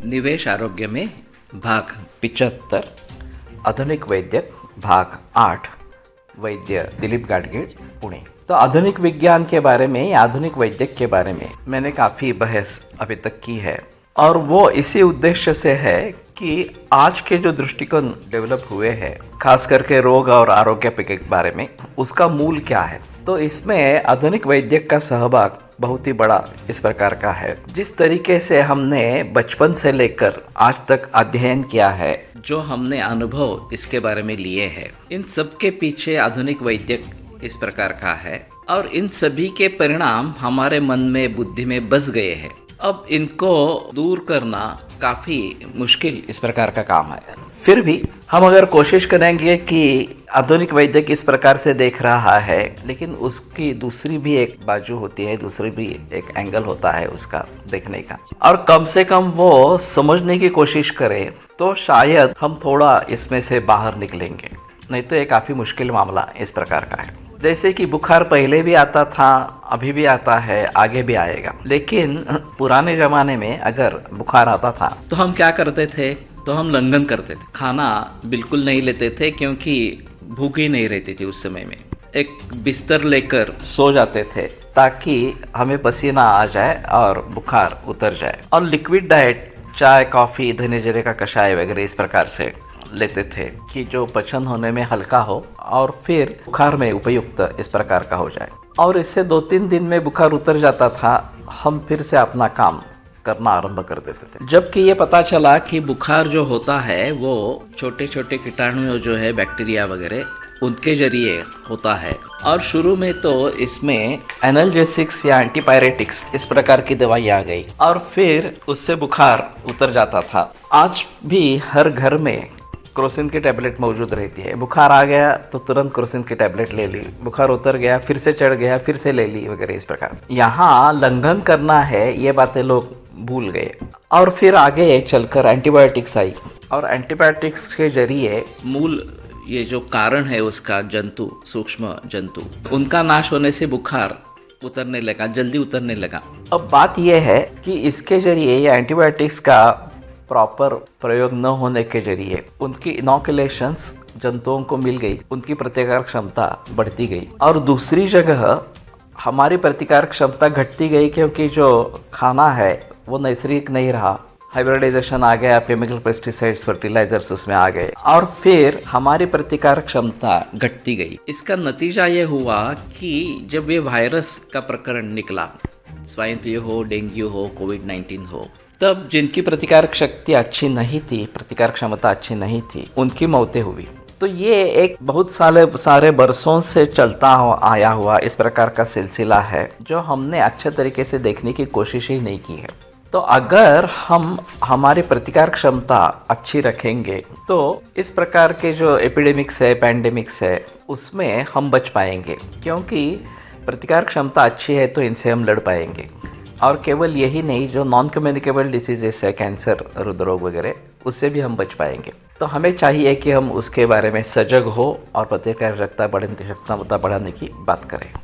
निवेश आरोग्य में भाग 75 आधुनिक वैद्य भाग 8 वैद्य दिलीप गाडगीळ पुणे। तो आधुनिक विज्ञान के बारे में या आधुनिक वैद्य के बारे में मैंने काफ़ी बहस अभी तक की है और वो इसी उद्देश्य से है कि आज के जो दृष्टिकोण डेवलप हुए हैं खास करके रोग और आरोग्य के बारे में उसका मूल क्या है। तो इसमें आधुनिक वैद्य का सहभाग बहुत ही बड़ा इस प्रकार का है। जिस तरीके से हमने बचपन से लेकर आज तक अध्ययन किया है, जो हमने अनुभव इसके बारे में लिए हैं, इन सब के पीछे आधुनिक वैद्य इस प्रकार का है और इन सभी के परिणाम हमारे मन में बुद्धि में बस गए हैं। अब इनको दूर करना काफ़ी मुश्किल इस प्रकार का काम है। फिर भी हम अगर कोशिश करेंगे कि आधुनिक वैद्य किस प्रकार से देख रहा है, लेकिन उसकी दूसरी भी एक बाजू होती है, दूसरी भी एक एंगल होता है उसका देखने का, और कम से कम वो समझने की कोशिश करें तो शायद हम थोड़ा इसमें से बाहर निकलेंगे। नहीं तो ये काफ़ी मुश्किल मामला इस प्रकार का है। जैसे कि बुखार पहले भी आता था, अभी भी आता है, आगे भी आएगा। लेकिन पुराने ज़माने में अगर बुखार आता था तो हम क्या करते थे, तो हम लंघन करते थे, खाना बिल्कुल नहीं लेते थे क्योंकि भूख ही नहीं रहती थी उस समय में। एक बिस्तर लेकर सो जाते थे ताकि हमें पसीना आ जाए और बुखार उतर जाए। और लिक्विड डाइट, चाय, कॉफ़ी, धने जीरे का कषाय वगैरह इस प्रकार से लेते थे कि जो पचन होने में हल्का हो और फिर बुखार में उपयुक्त इस प्रकार का हो जाए। और इससे 2-3 दिन में बुखार उतर जाता था, हम फिर से अपना काम करना आरंभ कर देते थे। जबकि ये पता चला कि बुखार जो होता है वो छोटे छोटे कीटाणु जो है, बैक्टीरिया वगैरह, उनके जरिए होता है। और शुरू में तो इसमें एनाल्जेसिक्स या एंटीपायरेटिक्स इस प्रकार की दवाई आ गई और फिर उससे बुखार उतर जाता था। आज भी हर घर में क्रोसिन की टैबलेट मौजूद रहती है। बुखार आ गया तो तुरंत क्रोसिन की टैबलेट ले ली, बुखार उतर गया फिर से चढ़ गया फिर से ले ली वगैरह इस प्रकार से। यहाँ लंघन करना है ये बातें लोग भूल गए और फिर आगे चलकर एंटीबायोटिक्स आई और एंटीबायोटिक्स के जरिए मूल ये जो कारण है उसका जंतु, सूक्ष्म जंतु, उनका नाश होने से बुखार उतरने लगा, जल्दी उतरने लगा। अब बात यह है कि इसके जरिए ये एंटीबायोटिक्स का प्रॉपर प्रयोग न होने के जरिए उनकी इनोकुलेशंस जंतुओं को मिल गई, उनकी प्रतिकार क्षमता बढ़ती गई। और दूसरी जगह हमारी प्रतिकार क्षमता घटती गई क्योंकि जो खाना है वो नैसर्गिक नहीं रहा, हाइब्रिडाइजेशन आ गया, केमिकल पेस्टिसाइड्स, फर्टिलाइजर्स उसमें आ गए और फिर हमारी प्रतिकार क्षमता घटती गई। इसका नतीजा ये हुआ कि जब ये वायरस का प्रकरण निकला, स्वाइन फ्लू हो, डेंगू हो, कोविड-19 हो, तब जिनकी प्रतिकारक शक्ति अच्छी नहीं थी, प्रतिकार क्षमता अच्छी नहीं थी, उनकी मौतें हुई। तो ये एक बहुत सारे बरसों से चलता आया हुआ इस प्रकार का सिलसिला है जो हमने अच्छे तरीके से देखने की कोशिश ही नहीं की है। तो अगर हम हमारी प्रतिकार क्षमता अच्छी रखेंगे तो इस प्रकार के जो एपिडेमिक्स है, पैंडेमिक्स है, उसमें हम बच पाएंगे क्योंकि प्रतिकार क्षमता अच्छी है तो इनसे हम लड़ पाएंगे। और केवल यही नहीं, जो नॉन कम्युनिकेबल डिसीजेस है, कैंसर, हृदरोग वगैरह, उससे भी हम बच पाएंगे। तो हमें चाहिए कि हम उसके बारे में सजग हो और प्रतिकार क्षमता बढ़ाने की बात करें।